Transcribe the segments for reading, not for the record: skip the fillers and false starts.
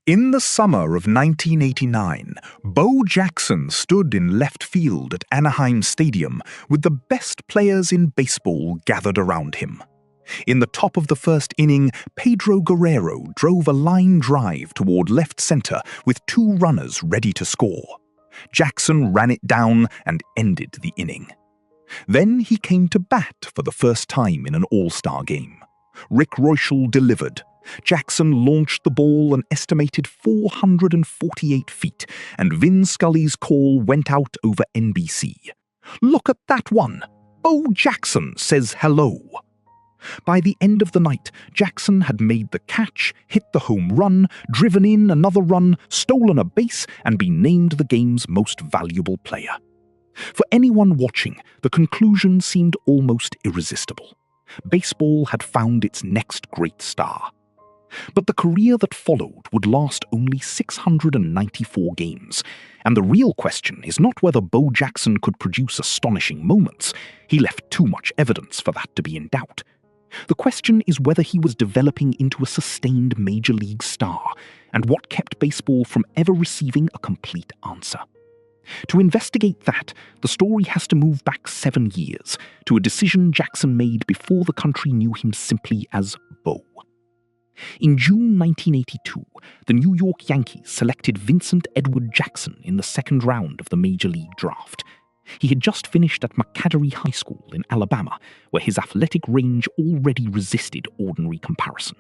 In the summer of 1989, Bo Jackson stood in left field at Anaheim Stadium with the best players in baseball gathered around him. In the top of the first inning, Pedro Guerrero drove a line drive toward left center with 2 runners ready to score. Jackson ran it down and ended the inning. Then he came to bat for the first time in an All-Star game. Rick Reuschel delivered. Jackson launched the ball an estimated 448 feet, and Vin Scully's call went out over NBC. "Look at that one! Bo Jackson says hello!" By the end of the night, Jackson had made the catch, hit the home run, driven in another run, stolen a base, and been named the game's most valuable player. For anyone watching, the conclusion seemed almost irresistible. Baseball had found its next great star. But the career that followed would last only 694 games, and the real question is not whether Bo Jackson could produce astonishing moments. He left too much evidence for that to be in doubt. The question is whether he was developing into a sustained major league star, and what kept baseball from ever receiving a complete answer. To investigate that, the story has to move back 7 years, to a decision Jackson made before the country knew him simply as Bo. In June 1982, the New York Yankees selected Vincent Edward Jackson in the second round of the Major League Draft. He had just finished at McAdory High School in Alabama, where his athletic range already resisted ordinary comparison.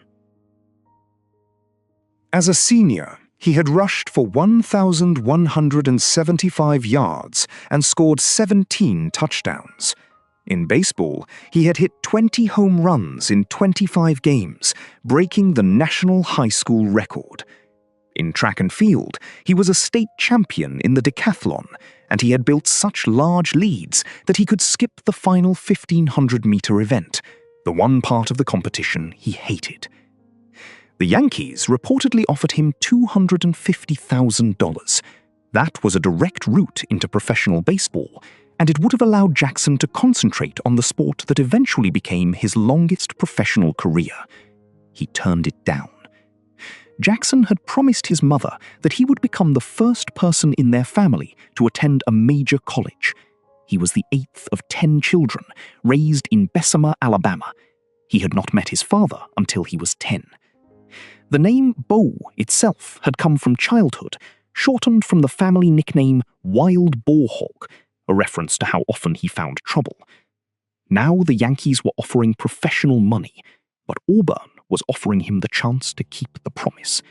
As a senior, he had rushed for 1,175 yards and scored 17 touchdowns. In baseball, he had hit 20 home runs in 25 games, breaking the national high school record. In track and field, he was a state champion in the decathlon, and he had built such large leads that he could skip the final 1,500-meter event, the one part of the competition he hated. The Yankees reportedly offered him $250,000. That was a direct route into professional baseball, and it would have allowed Jackson to concentrate on the sport that eventually became his longest professional career. He turned it down. Jackson had promised his mother that he would become the first person in their family to attend a major college. He was the 8th of 10 children, raised in Bessemer, Alabama. He had not met his father until he was 10. The name Bo itself had come from childhood, shortened from the family nickname Wild Boar Hog, a reference to how often he found trouble. Now the Yankees were offering professional money, but Auburn was offering him the chance to keep the promise.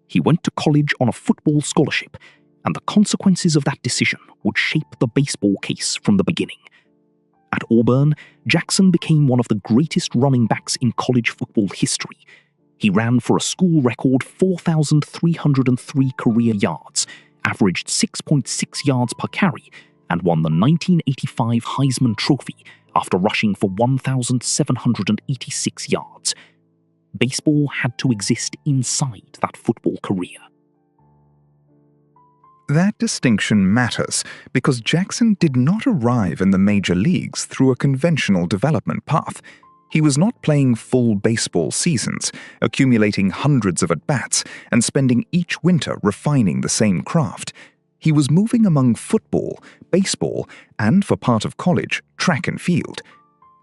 He went to college on a football scholarship, and the consequences of that decision would shape the baseball case from the beginning. At Auburn, Jackson became one of the greatest running backs in college football history. He ran for a school record 4,303 career yards, averaged 6.6 yards per carry, and won the 1985 Heisman Trophy after rushing for 1,786 yards. Baseball had to exist inside that football career. That distinction matters because Jackson did not arrive in the major leagues through a conventional development path. He was not playing full baseball seasons, accumulating hundreds of at-bats, and spending each winter refining the same craft. He was moving among football, baseball, and, for part of college, track and field.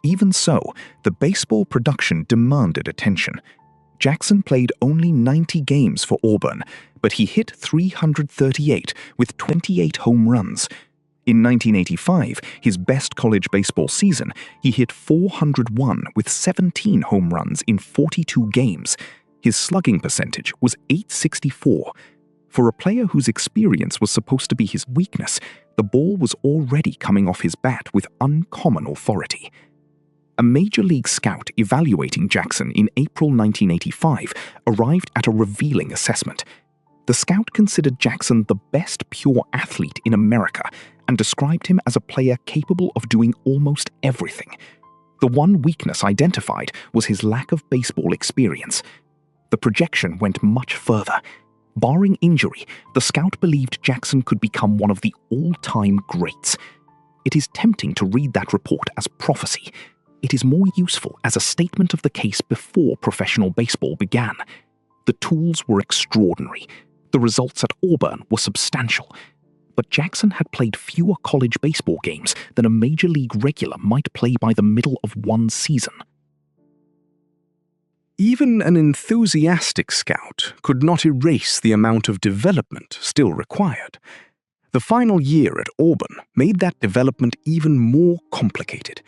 Even so, the baseball production demanded attention. Jackson played only 90 games for Auburn, but he hit 338 with 28 home runs. In 1985, his best college baseball season, he hit 401 with 17 home runs in 42 games. His slugging percentage was .864. For a player whose experience was supposed to be his weakness, the ball was already coming off his bat with uncommon authority. A major league scout evaluating Jackson in April 1985 arrived at a revealing assessment. The scout considered Jackson the best pure athlete in America and described him as a player capable of doing almost everything. The one weakness identified was his lack of baseball experience. The projection went much further. Barring injury, the scout believed Jackson could become one of the all-time greats. It is tempting to read that report as prophecy. It is more useful as a statement of the case before professional baseball began. The tools were extraordinary. The results at Auburn were substantial. But Jackson had played fewer college baseball games than a major league regular might play by the middle of one season. Even an enthusiastic scout could not erase the amount of development still required. The final year at Auburn made that development even more complicated.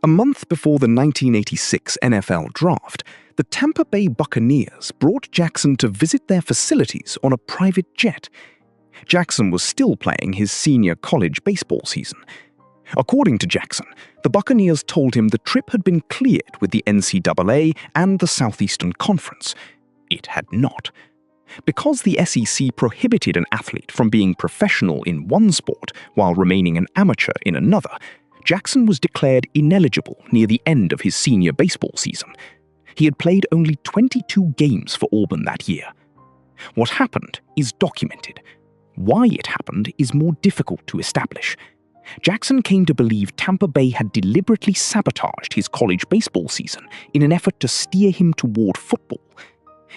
A month before the 1986 NFL Draft, the Tampa Bay Buccaneers brought Jackson to visit their facilities on a private jet. Jackson was still playing his senior college baseball season. According to Jackson, the Buccaneers told him the trip had been cleared with the NCAA and the Southeastern Conference. It had not. Because the SEC prohibited an athlete from being professional in one sport while remaining an amateur in another, Jackson was declared ineligible near the end of his senior baseball season. He had played only 22 games for Auburn that year. What happened is documented. Why it happened is more difficult to establish. Jackson came to believe Tampa Bay had deliberately sabotaged his college baseball season in an effort to steer him toward football.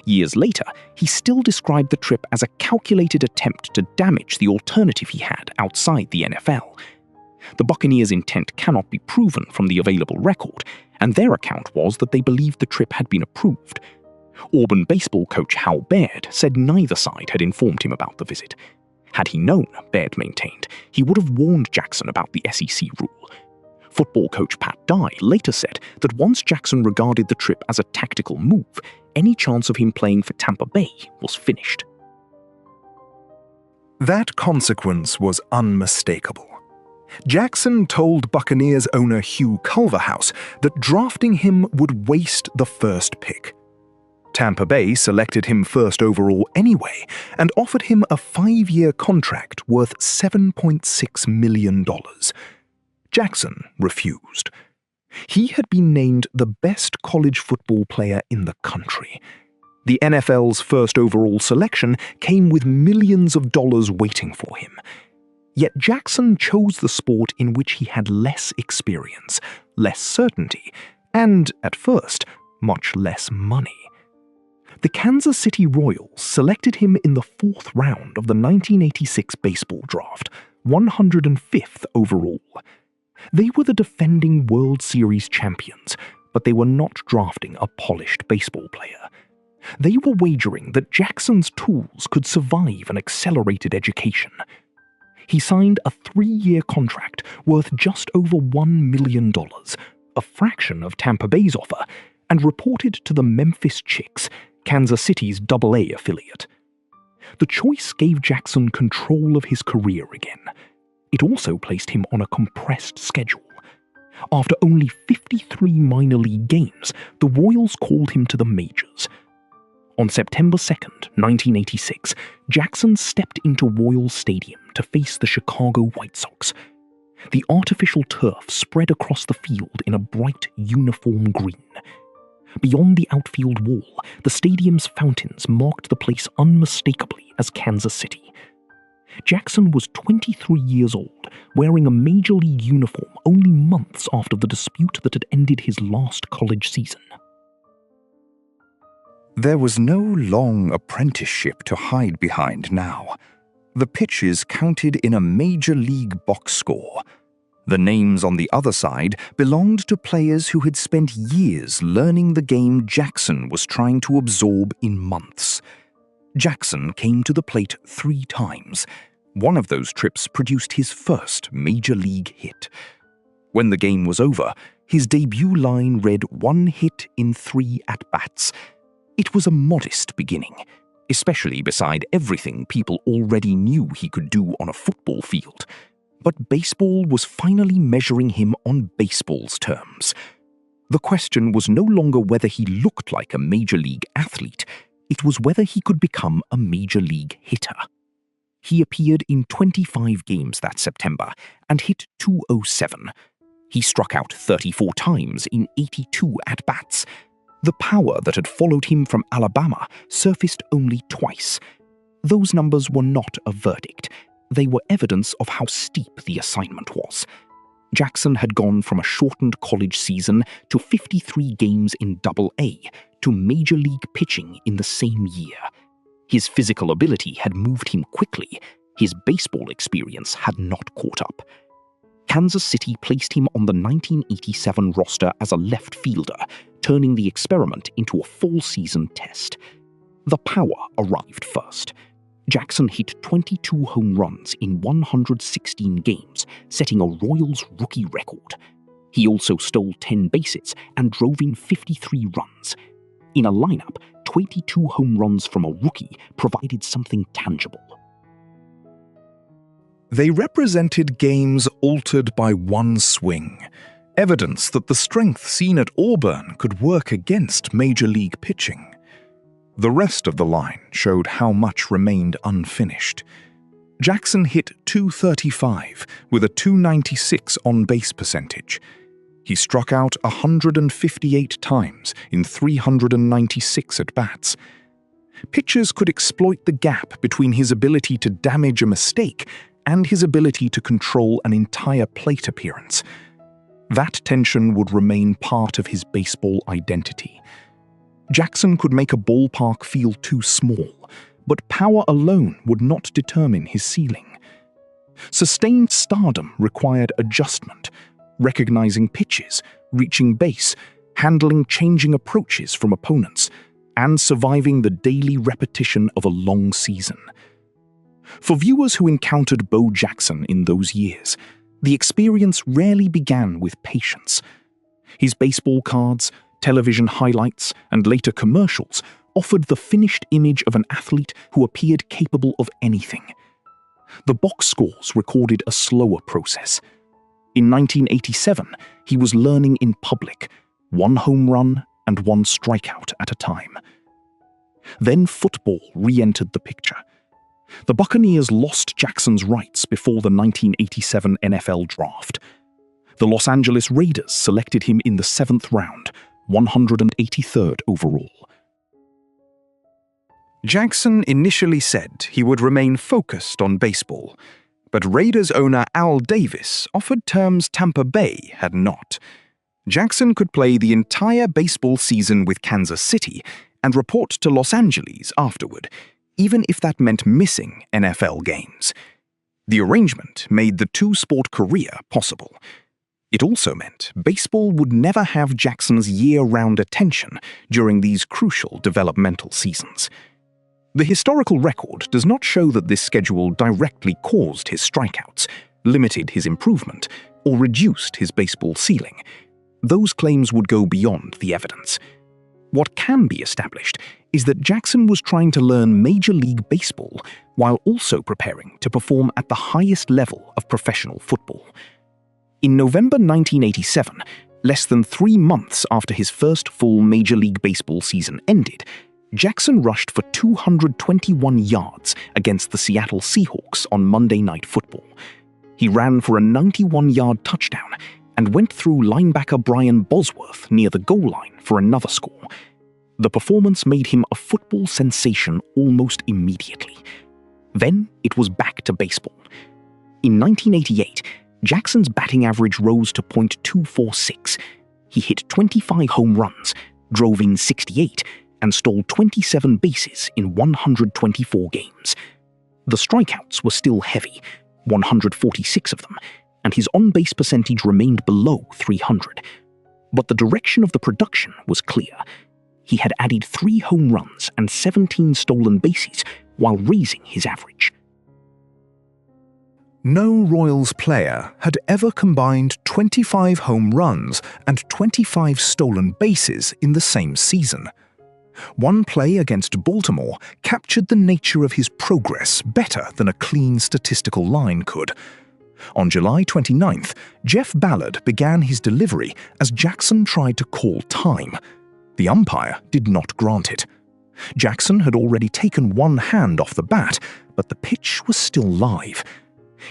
Years later, he still described the trip as a calculated attempt to damage the alternative he had outside the NFL. The Buccaneers' intent cannot be proven from the available record, and their account was that they believed the trip had been approved. Auburn baseball coach Hal Baird said neither side had informed him about the visit. Had he known, Baird maintained, he would have warned Jackson about the SEC rule. Football coach Pat Dye later said that once Jackson regarded the trip as a tactical move, any chance of him playing for Tampa Bay was finished. That consequence was unmistakable. Jackson told Buccaneers owner Hugh Culverhouse that drafting him would waste the first pick. Tampa Bay selected him first overall anyway and offered him a 5-year contract worth $7.6 million. Jackson refused. He had been named the best college football player in the country. The NFL's first overall selection came with millions of dollars waiting for him. Yet Jackson chose the sport in which he had less experience, less certainty, and, at first, much less money. The Kansas City Royals selected him in the 4th round of the 1986 baseball draft, 105th overall. They were the defending World Series champions, but they were not drafting a polished baseball player. They were wagering that Jackson's tools could survive an accelerated education. He signed a 3-year contract worth just over $1 million, a fraction of Tampa Bay's offer, and reported to the Memphis Chicks, Kansas City's AA affiliate. The choice gave Jackson control of his career again. It also placed him on a compressed schedule. After only 53 minor league games, the Royals called him to the majors. On September 2nd, 1986, Jackson stepped into Royals Stadium to face the Chicago White Sox. The artificial turf spread across the field in a bright, uniform green. Beyond the outfield wall, the stadium's fountains marked the place unmistakably as Kansas City. Jackson was 23 years old, wearing a major league uniform only months after the dispute that had ended his last college season. There was no long apprenticeship to hide behind now. The pitches counted in a major league box score. The names on the other side belonged to players who had spent years learning the game Jackson was trying to absorb in months. Jackson came to the plate 3 times. One of those trips produced his first major league hit. When the game was over, his debut line read 1 hit in 3 at-bats. It was a modest beginning, especially beside everything people already knew he could do on a football field. But baseball was finally measuring him on baseball's terms. The question was no longer whether he looked like a major league athlete, it was whether he could become a major league hitter. He appeared in 25 games that September and hit .207. He struck out 34 times in 82 at-bats. The power that had followed him from Alabama surfaced only twice. Those numbers were not a verdict. They were evidence of how steep the assignment was. Jackson had gone from a shortened college season to 53 games in AA to Major League pitching in the same year. His physical ability had moved him quickly. His baseball experience had not caught up. Kansas City placed him on the 1987 roster as a left fielder, turning the experiment into a full-season test. The power arrived first. Jackson hit 22 home runs in 116 games, setting a Royals rookie record. He also stole 10 bases and drove in 53 runs. In a lineup, 22 home runs from a rookie provided something tangible. They represented games altered by one swing, evidence that the strength seen at Auburn could work against Major League pitching. The rest of the line showed how much remained unfinished. Jackson hit .235 with a .296 on-base percentage. He struck out 158 times in 396 at-bats. Pitchers could exploit the gap between his ability to damage a mistake and his ability to control an entire plate appearance. That tension would remain part of his baseball identity. Jackson could make a ballpark feel too small, but power alone would not determine his ceiling. Sustained stardom required adjustment, recognizing pitches, reaching base, handling changing approaches from opponents, and surviving the daily repetition of a long season. For viewers who encountered Bo Jackson in those years, the experience rarely began with patience. His baseball cards, television highlights, and later commercials offered the finished image of an athlete who appeared capable of anything. The box scores recorded a slower process. In 1987, he was learning in public, one home run and one strikeout at a time. Then football re-entered the picture. The Buccaneers lost Jackson's rights before the 1987 NFL Draft. The Los Angeles Raiders selected him in the 7th round, 183rd overall. Jackson initially said he would remain focused on baseball, but Raiders owner Al Davis offered terms Tampa Bay had not. Jackson could play the entire baseball season with Kansas City and report to Los Angeles afterward, even if that meant missing NFL games. The arrangement made the two-sport career possible. It also meant baseball would never have Jackson's year-round attention during these crucial developmental seasons. The historical record does not show that this schedule directly caused his strikeouts, limited his improvement, or reduced his baseball ceiling. Those claims would go beyond the evidence. What can be established is that Jackson was trying to learn Major League Baseball while also preparing to perform at the highest level of professional football. In November 1987, less than 3 months after his first full Major League Baseball season ended, Jackson rushed for 221 yards against the Seattle Seahawks on Monday Night Football. He ran for a 91-yard touchdown and went through linebacker Brian Bosworth near the goal line for another score. The performance made him a football sensation almost immediately. Then it was back to baseball. In 1988, Jackson's batting average rose to .246. He hit 25 home runs, drove in 68, and stole 27 bases in 124 games. The strikeouts were still heavy, 146 of them, and his on-base percentage remained below 300. But the direction of the production was clear. He had added 3 home runs and 17 stolen bases while raising his average. No Royals player had ever combined 25 home runs and 25 stolen bases in the same season. One play against Baltimore captured the nature of his progress better than a clean statistical line could. On July 29th, Jeff Ballard began his delivery as Jackson tried to call time. The umpire did not grant it. Jackson had already taken one hand off the bat, but the pitch was still live.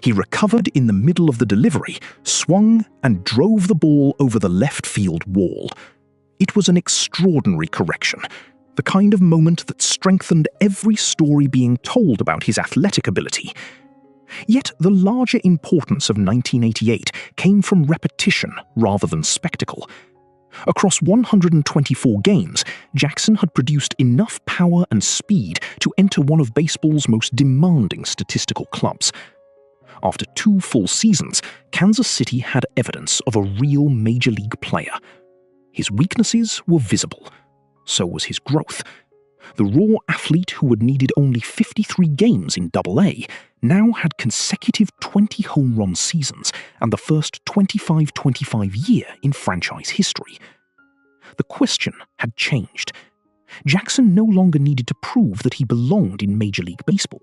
He recovered in the middle of the delivery, swung, and drove the ball over the left field wall. It was an extraordinary correction, the kind of moment that strengthened every story being told about his athletic ability. Yet the larger importance of 1988 came from repetition rather than spectacle. Across 124 games, Jackson had produced enough power and speed to enter one of baseball's most demanding statistical clubs. After 2 full seasons, Kansas City had evidence of a real major league player. His weaknesses were visible. So was his growth. The raw athlete who had needed only 53 games in Double-A now had consecutive 20 home run seasons and the first 25-25 year in franchise history. The question had changed. Jackson no longer needed to prove that he belonged in Major League Baseball.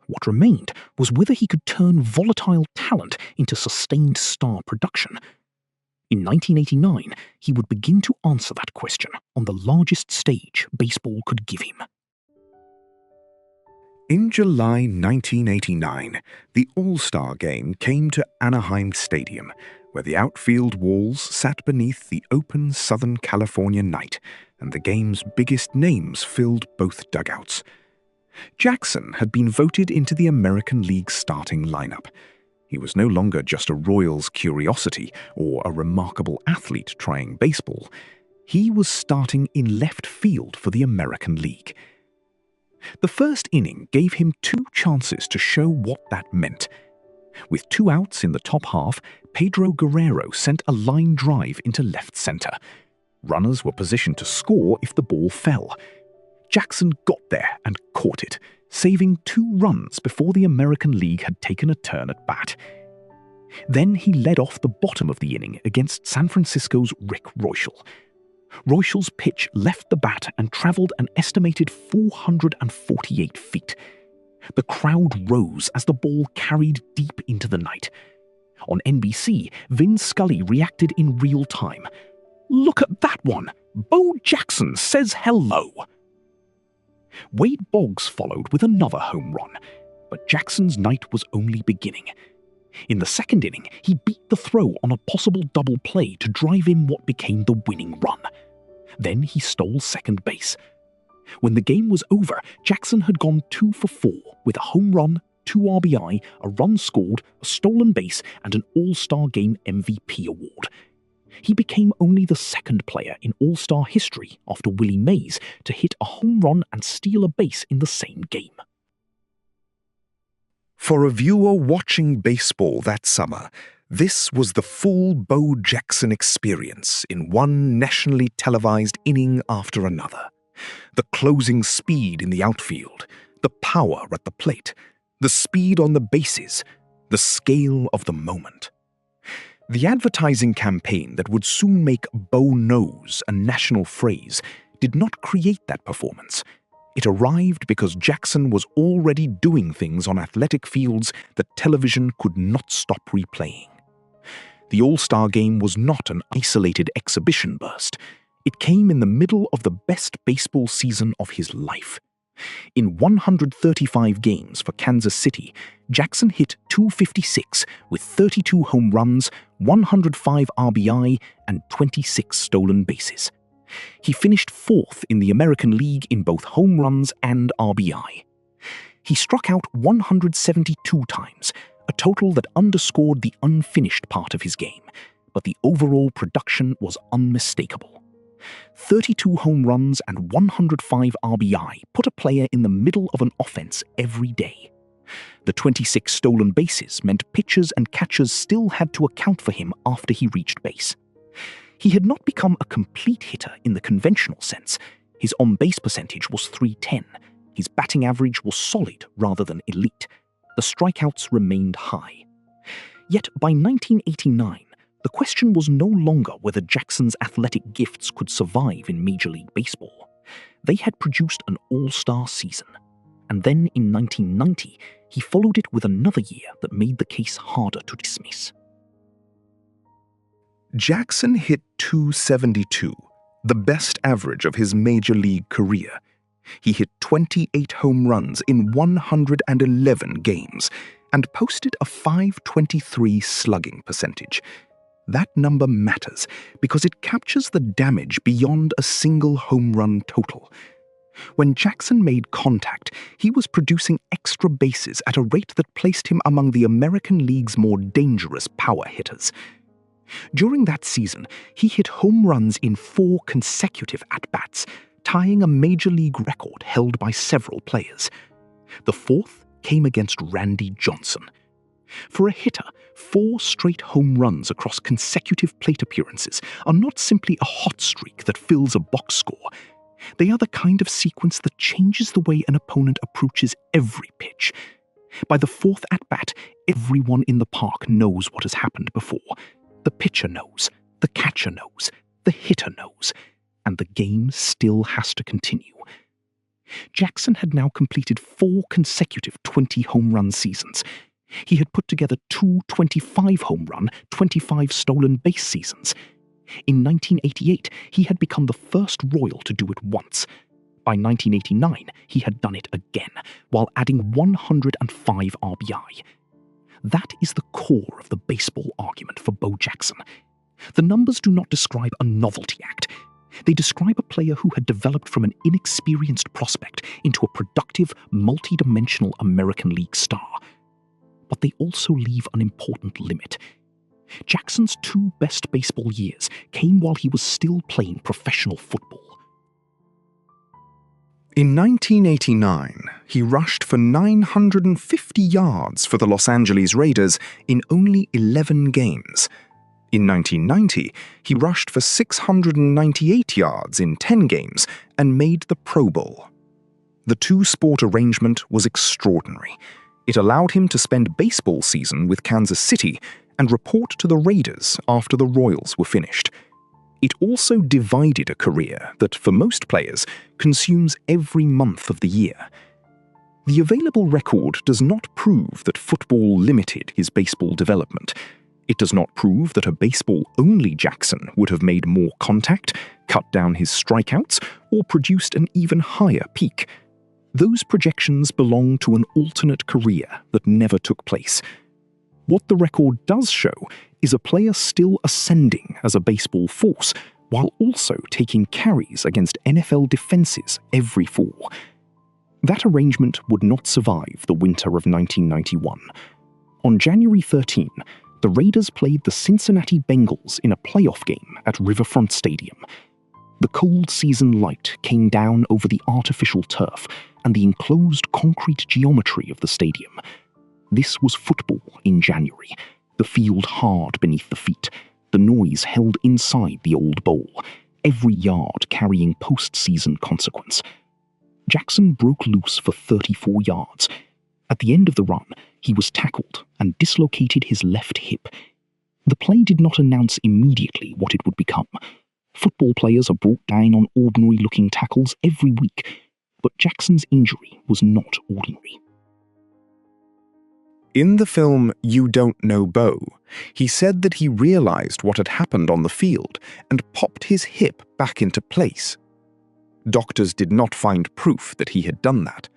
What remained was whether he could turn volatile talent into sustained star production. In 1989, he would begin to answer that question on the largest stage baseball could give him. In July 1989, the All-Star Game came to Anaheim Stadium, where the outfield walls sat beneath the open Southern California night, and the game's biggest names filled both dugouts. Jackson had been voted into the American League's starting lineup. He was no longer just a Royals curiosity or a remarkable athlete trying baseball. He was starting in left field for the American League. The first inning gave him 2 chances to show what that meant. With 2 outs in the top half, Pedro Guerrero sent a line drive into left center. Runners were positioned to score if the ball fell. Jackson got there and caught it, saving 2 runs before the American League had taken a turn at bat. Then he led off the bottom of the inning against San Francisco's Rick Reuschel. Reuschel's pitch left the bat and traveled an estimated 448 feet. The crowd rose as the ball carried deep into the night. On NBC, Vin Scully reacted in real time. "Look at that one! Bo Jackson says hello!" Wade Boggs followed with another home run, but Jackson's night was only beginning. In the second inning, he beat the throw on a possible double play to drive in what became the winning run. Then he stole second base. When the game was over, Jackson had gone 2 for 4 with a home run, 2 RBI, a run scored, a stolen base, and an All-Star Game MVP award. He became only the 2nd player in All-Star history after Willie Mays to hit a home run and steal a base in the same game. For a viewer watching baseball that summer, this was the full Bo Jackson experience in one nationally televised inning after another. The closing speed in the outfield, the power at the plate, the speed on the bases, the scale of the moment. The advertising campaign that would soon make Bo Knows a national phrase did not create that performance. It arrived because Jackson was already doing things on athletic fields that television could not stop replaying. The All-Star Game was not an isolated exhibition burst. It came in the middle of the best baseball season of his life. In 135 games for Kansas City, Jackson hit .256 with 32 home runs, 105 RBI, and 26 stolen bases. He finished 4th in the American League in both home runs and RBI. He struck out 172 times, a total that underscored the unfinished part of his game, but the overall production was unmistakable. 32 home runs and 105 RBI put a player in the middle of an offense every day. The 26 stolen bases meant pitchers and catchers still had to account for him after he reached base. He had not become a complete hitter in the conventional sense. His on-base percentage was .310. His batting average was solid rather than elite. The strikeouts remained high. Yet by 1989, the question was no longer whether Jackson's athletic gifts could survive in Major League Baseball. They had produced an all-star season. And then in 1990, he followed it with another year that made the case harder to dismiss. Jackson hit .272, the best average of his Major League career. He hit 28 home runs in 111 games and posted a .523 slugging percentage. That number matters because it captures the damage beyond a single home run total. When Jackson made contact, he was producing extra bases at a rate that placed him among the American League's more dangerous power hitters. During that season, he hit home runs in 4 consecutive at-bats, tying a major league record held by several players. The 4th came against Randy Johnson. For a hitter, 4 straight home runs across consecutive plate appearances are not simply a hot streak that fills a box score. They are the kind of sequence that changes the way an opponent approaches every pitch. By the 4th at-bat, everyone in the park knows what has happened before. The pitcher knows, the catcher knows, the hitter knows, and the game still has to continue. Jackson had now completed 4 consecutive 20-home-run seasons. He had put together 2 25-home-run, 25 stolen base seasons. In 1988, he had become the first Royal to do it once. By 1989, he had done it again, while adding 105 RBI. That is the core of the baseball argument for Bo Jackson. The numbers do not describe a novelty act. They describe a player who had developed from an inexperienced prospect into a productive, multi-dimensional American League star. But they also leave an important limit. Jackson's 2 best baseball years came while he was still playing professional football. In 1989, he rushed for 950 yards for the Los Angeles Raiders in only 11 games. In 1990, he rushed for 698 yards in 10 games and made the Pro Bowl. The 2-sport arrangement was extraordinary. It allowed him to spend baseball season with Kansas City and report to the Raiders after the Royals were finished. It also divided a career that, for most players, consumes every month of the year. The available record does not prove that football limited his baseball development. It does not prove that a baseball-only Jackson would have made more contact, cut down his strikeouts, or produced an even higher peak. Those projections belong to an alternate career that never took place. What the record does show is a player still ascending as a baseball force, while also taking carries against NFL defenses every fall. That arrangement would not survive the winter of 1991. On January 13, the Raiders played the Cincinnati Bengals in a playoff game at Riverfront Stadium. The cold season light came down over the artificial turf and the enclosed concrete geometry of the stadium. This was football in January, the field hard beneath the feet, the noise held inside the old bowl, every yard carrying postseason consequence. Jackson broke loose for 34 yards. At the end of the run, he was tackled and dislocated his left hip. The play did not announce immediately what it would become. Football players are brought down on ordinary-looking tackles every week, but Jackson's injury was not ordinary. In the film You Don't Know Bo, he said that he realized what had happened on the field and popped his hip back into place. Doctors did not find proof that he had done that.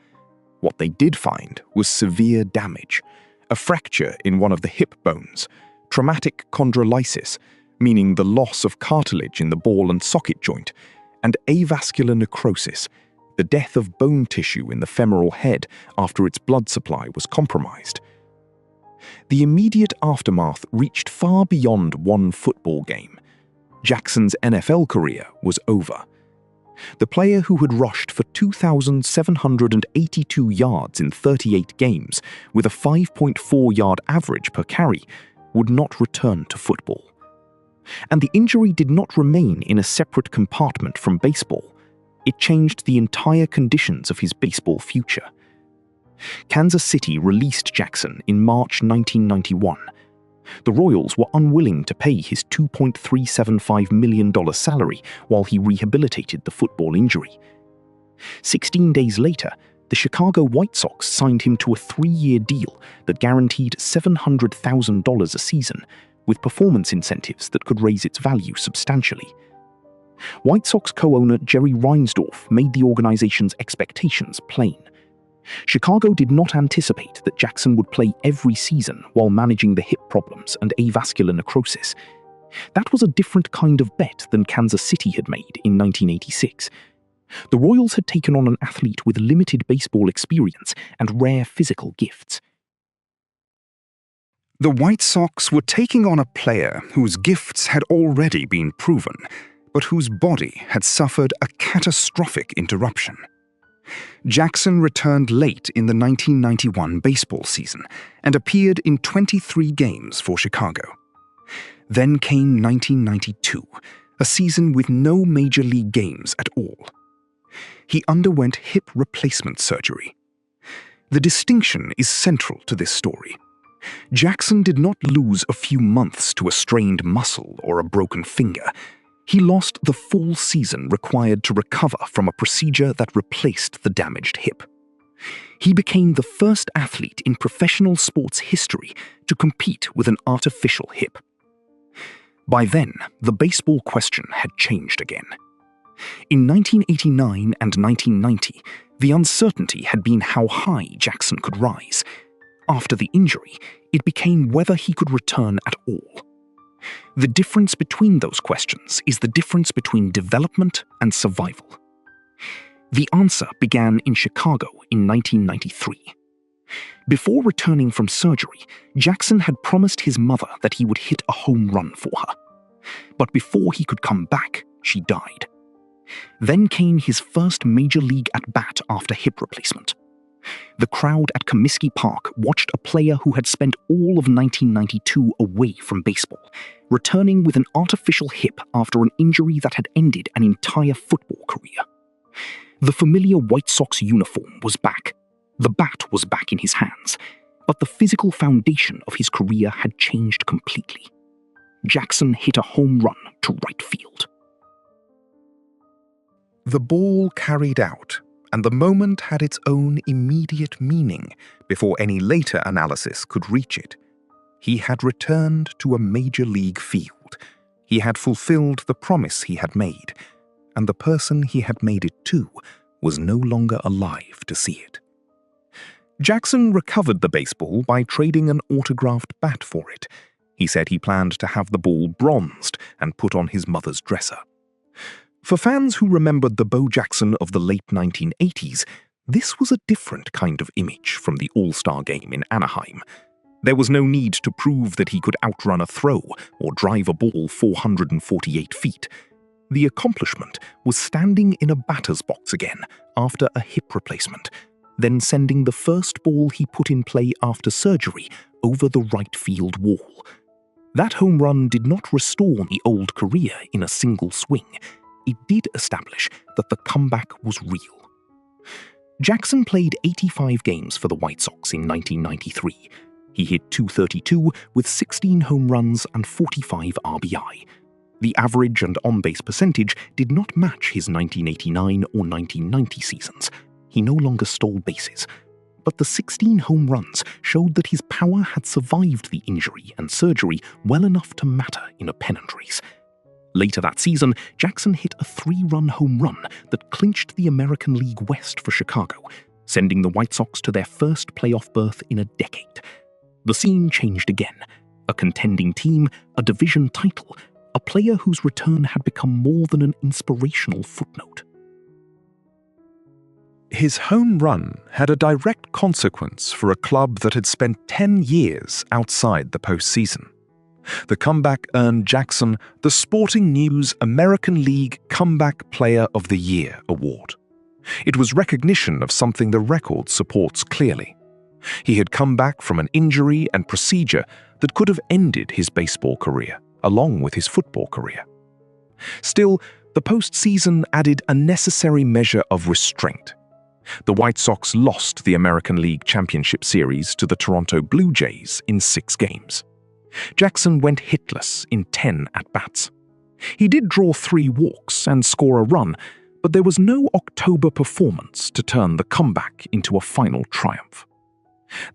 What they did find was severe damage, a fracture in one of the hip bones, traumatic chondrolysis, meaning the loss of cartilage in the ball and socket joint, and avascular necrosis, the death of bone tissue in the femoral head after its blood supply was compromised. The immediate aftermath reached far beyond one football game. Jackson's NFL career was over. The player who had rushed for 2,782 yards in 38 games with a 5.4-yard average per carry would not return to football. And the injury did not remain in a separate compartment from baseball. It changed the entire conditions of his baseball future. Kansas City released Jackson in March 1991. The Royals were unwilling to pay his $2.375 million salary while he rehabilitated the football injury. 16 days later, the Chicago White Sox signed him to a 3-year deal that guaranteed $700,000 a season, with performance incentives that could raise its value substantially. White Sox co-owner Jerry Reinsdorf made the organization's expectations plain. Chicago did not anticipate that Jackson would play every season while managing the hip problems and avascular necrosis. That was a different kind of bet than Kansas City had made in 1986. The Royals had taken on an athlete with limited baseball experience and rare physical gifts. The White Sox were taking on a player whose gifts had already been proven, but whose body had suffered a catastrophic interruption. Jackson returned late in the 1991 baseball season and appeared in 23 games for Chicago. Then came 1992, a season with no major league games at all. He underwent hip replacement surgery. The distinction is central to this story. Jackson did not lose a few months to a strained muscle or a broken finger. He lost the full season required to recover from a procedure that replaced the damaged hip. He became the first athlete in professional sports history to compete with an artificial hip. By then, the baseball question had changed again. In 1989 and 1990, the uncertainty had been how high Jackson could rise. After the injury, it became whether he could return at all. The difference between those questions is the difference between development and survival. The answer began in Chicago in 1993. Before returning from surgery, Jackson had promised his mother that he would hit a home run for her. But before he could come back, she died. Then came his first major league at-bat after hip replacement. The crowd at Comiskey Park watched a player who had spent all of 1992 away from baseball, returning with an artificial hip after an injury that had ended an entire football career. The familiar White Sox uniform was back. The bat was back in his hands, but the physical foundation of his career had changed completely. Jackson hit a home run to right field. The ball carried out, and the moment had its own immediate meaning before any later analysis could reach it. He had returned to a major league field. He had fulfilled the promise he had made, and the person he had made it to was no longer alive to see it. Jackson recovered the baseball by trading an autographed bat for it. He said he planned to have the ball bronzed and put on his mother's dresser. For fans who remembered the Bo Jackson of the late 1980s, this was a different kind of image from the All-Star Game in Anaheim. There was no need to prove that he could outrun a throw or drive a ball 448 feet. The accomplishment was standing in a batter's box again after a hip replacement, then sending the first ball he put in play after surgery over the right field wall. That home run did not restore the old career in a single swing. It did establish that the comeback was real. Jackson played 85 games for the White Sox in 1993. He hit .232 with 16 home runs and 45 RBI. The average and on-base percentage did not match his 1989 or 1990 seasons. He no longer stole bases. But the 16 home runs showed that his power had survived the injury and surgery well enough to matter in a pennant race. Later that season, Jackson hit a 3-run home run that clinched the American League West for Chicago, sending the White Sox to their first playoff berth in a decade. The scene changed again. A contending team, a division title, a player whose return had become more than an inspirational footnote. His home run had a direct consequence for a club that had spent 10 years outside the postseason. The comeback earned Jackson the Sporting News American League Comeback Player of the Year award. It was recognition of something the record supports clearly. He had come back from an injury and procedure that could have ended his baseball career, along with his football career. Still, the postseason added a necessary measure of restraint. The White Sox lost the American League Championship Series to the Toronto Blue Jays in 6 games. Jackson went hitless in 10 at-bats. He did draw 3 walks and score a run, but there was no October performance to turn the comeback into a final triumph.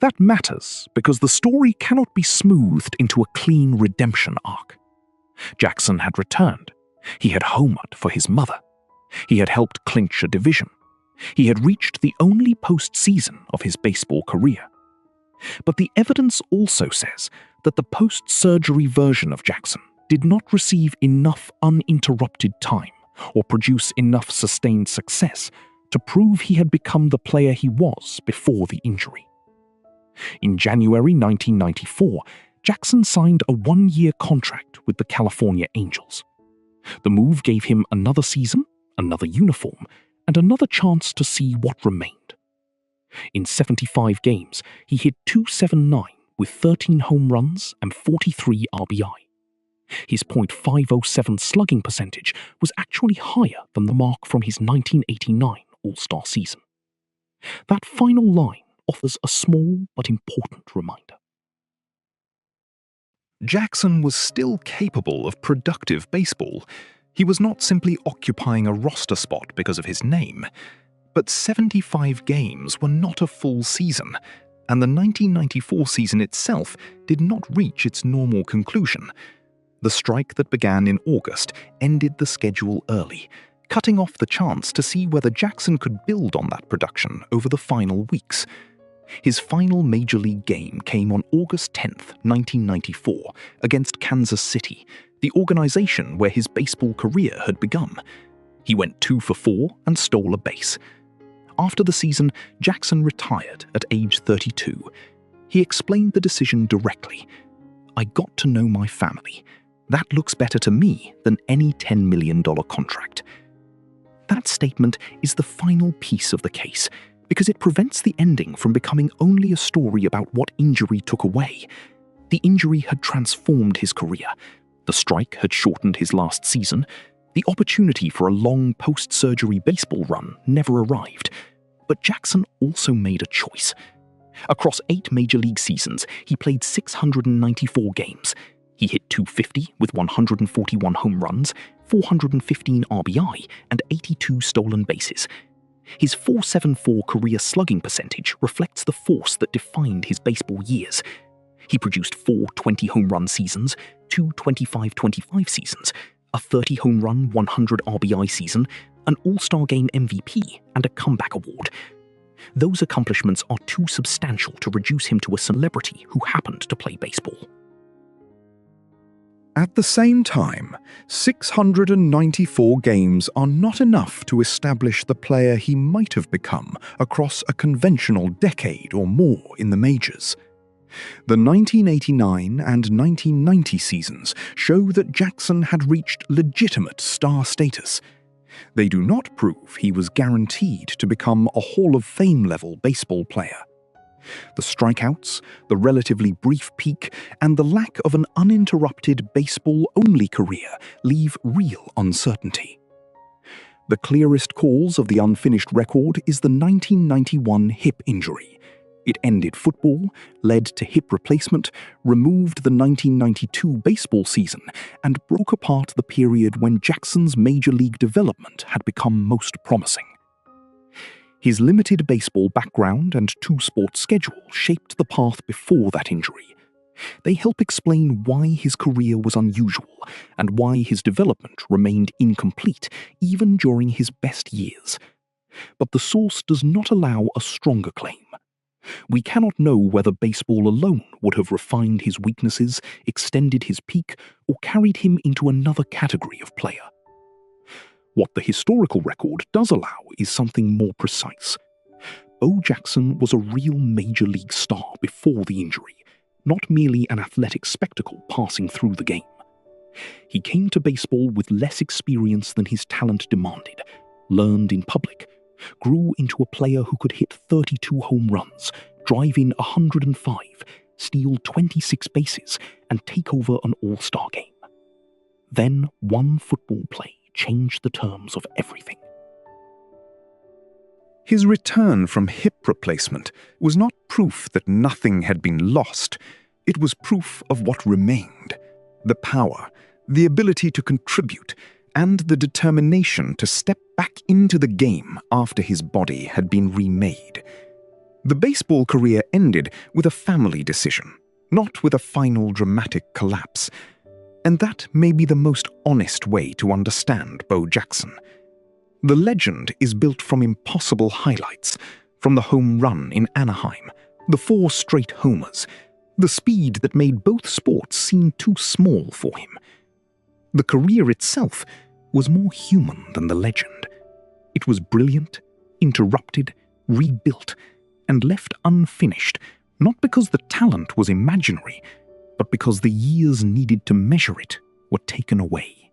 That matters because the story cannot be smoothed into a clean redemption arc. Jackson had returned. He had homered for his mother. He had helped clinch a division. He had reached the only postseason of his baseball career. But the evidence also says that the post-surgery version of Jackson did not receive enough uninterrupted time or produce enough sustained success to prove he had become the player he was before the injury. In January 1994, Jackson signed a 1-year contract with the California Angels. The move gave him another season, another uniform, and another chance to see what remained. In 75 games, he hit .279 with 13 home runs and 43 RBI. His .507 slugging percentage was actually higher than the mark from his 1989 All-Star season. That final line offers a small but important reminder. Jackson was still capable of productive baseball. He was not simply occupying a roster spot because of his name. But 75 games were not a full season, and the 1994 season itself did not reach its normal conclusion. The strike that began in August ended the schedule early, cutting off the chance to see whether Jackson could build on that production over the final weeks. His final major league game came on August 10, 1994, against Kansas City, the organization where his baseball career had begun. He went 2 for 4 and stole a base. After the season, Jackson retired at age 32. He explained the decision directly. "I got to know my family. That looks better to me than any $10 million contract." That statement is the final piece of the case, because it prevents the ending from becoming only a story about what injury took away. The injury had transformed his career. The strike had shortened his last season. The opportunity for a long post-surgery baseball run never arrived. But Jackson also made a choice. Across 8 major league seasons, he played 694 games. He hit .250 with 141 home runs, 415 RBI, and 82 stolen bases. His .474 career slugging percentage reflects the force that defined his baseball years. He produced 4 20-home-run seasons, 2 25-25 seasons, a 30-home-run, 100 RBI season, an All-Star Game MVP, and a comeback award. Those accomplishments are too substantial to reduce him to a celebrity who happened to play baseball. At the same time, 694 games are not enough to establish the player he might have become across a conventional decade or more in the majors. The 1989 and 1990 seasons show that Jackson had reached legitimate star status. They do not prove he was guaranteed to become a Hall of Fame-level baseball player. The strikeouts, the relatively brief peak, and the lack of an uninterrupted baseball-only career leave real uncertainty. The clearest cause of the unfinished record is the 1991 hip injury. It ended football, led to hip replacement, removed the 1992 baseball season, and broke apart the period when Jackson's major league development had become most promising. His limited baseball background and 2-sport schedule shaped the path before that injury. They help explain why his career was unusual and why his development remained incomplete even during his best years. But the source does not allow a stronger claim. We cannot know whether baseball alone would have refined his weaknesses, extended his peak, or carried him into another category of player. What the historical record does allow is something more precise. Bo Jackson was a real major league star before the injury, not merely an athletic spectacle passing through the game. He came to baseball with less experience than his talent demanded, learned in public, grew into a player who could hit 32 home runs, drive in 105, steal 26 bases, and take over an All-Star game. Then one football play changed the terms of everything. His return from hip replacement was not proof that nothing had been lost. It was proof of what remained: the power, the ability to contribute, and the determination to step back into the game after his body had been remade. The baseball career ended with a family decision, not with a final dramatic collapse. And that may be the most honest way to understand Bo Jackson. The legend is built from impossible highlights, from the home run in Anaheim, the 4 straight homers, the speed that made both sports seem too small for him. The career itself was more human than the legend. It was brilliant, interrupted, rebuilt, and left unfinished, not because the talent was imaginary, but because the years needed to measure it were taken away.